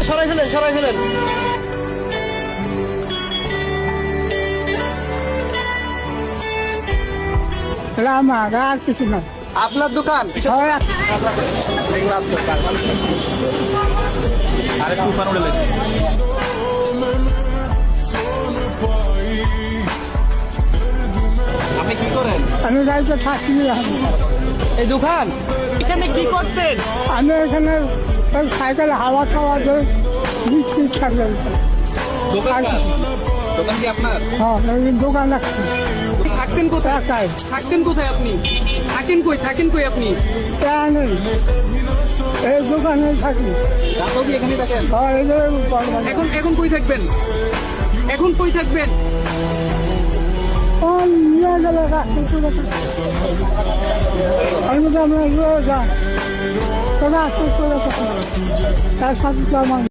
সরাই ফেলেন, সরাই ফেলেন। আমার আর কিছু না। আপনার দোকান? আরে তুফান উড়ে গেছে। আপনি কি করেন? আমি গাড়িতে থাকি। এই দোকান এখানে কি করতেন? আমি এখানে সাইকেল হাওয়া খাওয়া দিয়ে বিক্রি থাকবে। দোকান দোকান কি আপনার? হ্যাঁ, দোকান রাখছি। থাকতেন কোথায়? একাই। থাকতেন কোথায় আপনি? থাকেন কই আপনি? নেই, এই দোকানে থাকি। রাতেও কি এখানে থাকেন? হ্যাঁ, এই যে এখন কই থাকবেন? এখন কই থাকবেন? নিয়ে গেলে রাখতে আমি তো আমরা যাই তবে আসতে তার সাথে তো আমার